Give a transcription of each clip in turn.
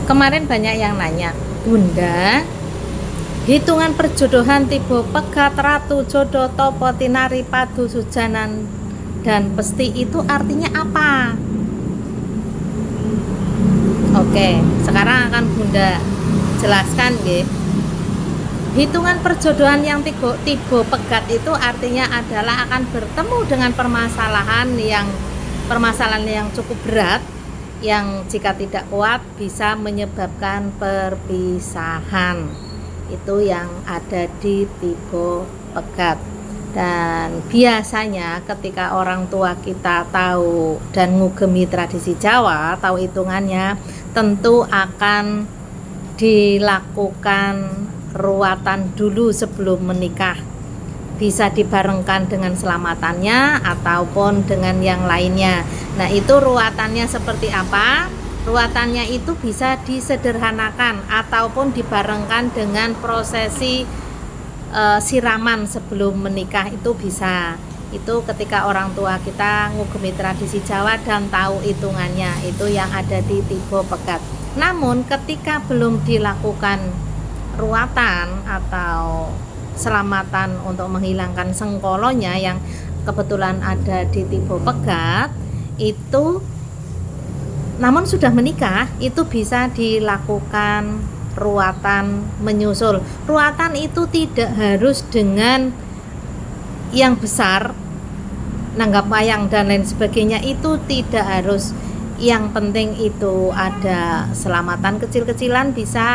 Kemarin banyak yang nanya, Bunda, hitungan perjodohan tiba pegat ratu jodoh topo tinari padu sujanan dan pesti itu artinya apa? Oke, sekarang akan Bunda jelaskan ya. Hitungan perjodohan yang tiba pegat itu artinya adalah akan bertemu dengan permasalahan yang cukup berat, yang jika tidak kuat bisa menyebabkan perpisahan. Itu yang ada di tiba pegat. Dan biasanya ketika orang tua kita tahu dan ngugemi tradisi Jawa, tahu hitungannya, tentu akan dilakukan ruatan dulu sebelum menikah. Bisa dibarengkan dengan selamatannya ataupun dengan yang lainnya. Nah, itu ruatannya seperti apa? Ruatannya itu bisa disederhanakan ataupun dibarengkan dengan prosesi siraman sebelum menikah, itu bisa. Itu ketika orang tua kita ngugemi tradisi Jawa dan tahu hitungannya, itu yang ada di tiba pegat. Namun ketika belum dilakukan ruatan atau selamatan untuk menghilangkan sengkolonya yang kebetulan ada di tiba pegat, itu namun sudah menikah, itu bisa dilakukan ruatan menyusul. Ruatan itu tidak harus dengan yang besar, nanggap wayang dan lain sebagainya, itu tidak harus. Yang penting itu ada selamatan kecil-kecilan, bisa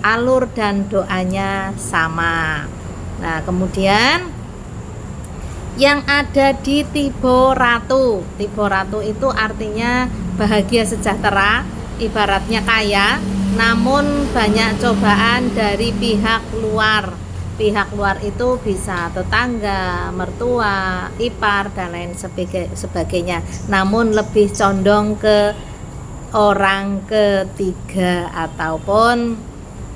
alur dan doanya sama. Nah, kemudian yang ada di tiba ratu. Tiba ratu itu artinya bahagia sejahtera, ibaratnya kaya, namun banyak cobaan dari pihak luar. Pihak luar itu bisa tetangga, mertua, ipar dan lain sebagainya. Namun lebih condong ke orang ketiga ataupun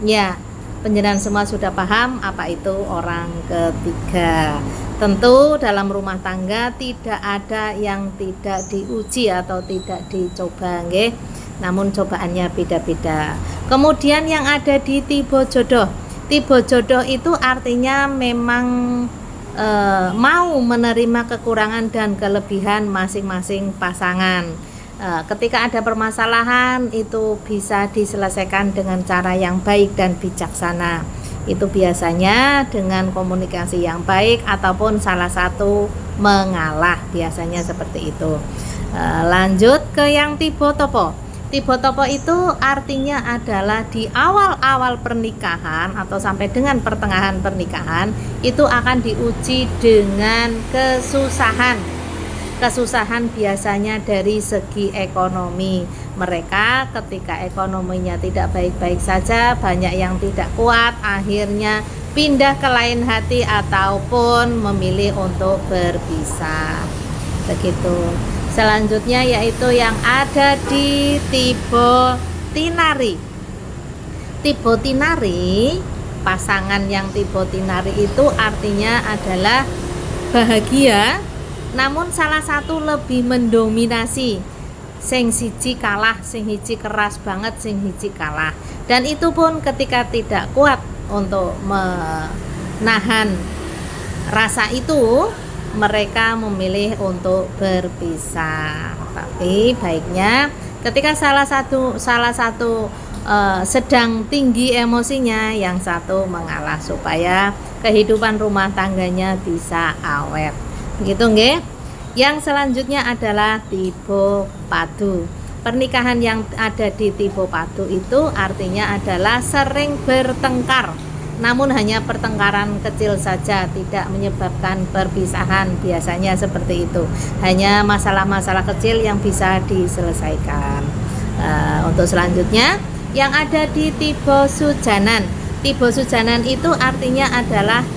ya, penjenengan semua sudah paham apa itu orang ketiga. Tentu dalam rumah tangga tidak ada yang tidak diuji atau tidak dicoba, nggih. Namun cobaannya beda-beda. Kemudian yang ada di tiba jodoh. Tiba jodoh itu artinya memang mau menerima kekurangan dan kelebihan masing-masing pasangan. Ketika ada permasalahan, itu bisa diselesaikan dengan cara yang baik dan bijaksana. Itu biasanya dengan komunikasi yang baik ataupun salah satu mengalah, biasanya seperti itu. Lanjut ke yang tiba topo. Tiba topo itu artinya adalah di awal-awal pernikahan atau sampai dengan pertengahan pernikahan, itu akan diuji dengan kesusahan. Kesusahan biasanya dari segi ekonomi. Mereka ketika ekonominya tidak baik-baik saja, banyak yang tidak kuat, akhirnya pindah ke lain hati ataupun memilih untuk berpisah. Begitu. Selanjutnya yaitu yang ada di tiba tinari. Tiba tinari, pasangan yang tiba tinari itu artinya adalah bahagia, namun salah satu lebih mendominasi. Sing siji kalah, sing hiji keras banget, sing hiji kalah. Dan itu pun ketika tidak kuat untuk menahan rasa itu, mereka memilih untuk berpisah. Tapi baiknya ketika salah satu sedang tinggi emosinya, yang satu mengalah supaya kehidupan rumah tangganya bisa awet. Begitu nggih. Yang selanjutnya adalah tiba padu. Pernikahan yang ada di tiba padu itu artinya adalah sering bertengkar, namun hanya pertengkaran kecil saja, tidak menyebabkan perpisahan. Biasanya seperti itu, hanya masalah-masalah kecil yang bisa diselesaikan. Untuk selanjutnya yang ada di tiba sujanan. Tiba sujanan itu artinya adalah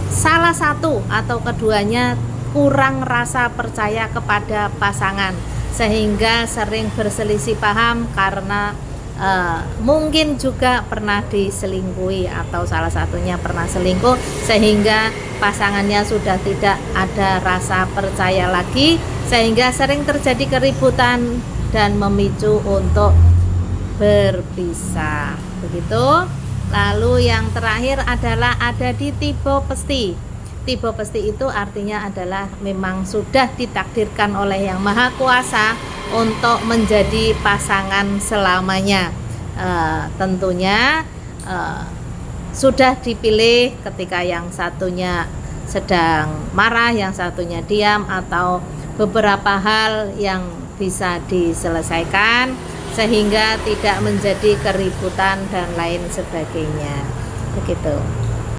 salah satu atau keduanya kurang rasa percaya kepada pasangan, sehingga sering berselisih paham karena mungkin juga pernah diselingkuhi atau salah satunya pernah selingkuh, sehingga pasangannya sudah tidak ada rasa percaya lagi, sehingga sering terjadi keributan dan memicu untuk berpisah. Begitu. Lalu yang terakhir adalah ada di tiba pesti. Tiba pesti itu artinya adalah memang sudah ditakdirkan oleh Yang Maha Kuasa untuk menjadi pasangan selamanya. Tentunya sudah dipilih ketika yang satunya sedang marah, yang satunya diam, atau beberapa hal yang bisa diselesaikan sehingga tidak menjadi keributan dan lain sebagainya. Begitu.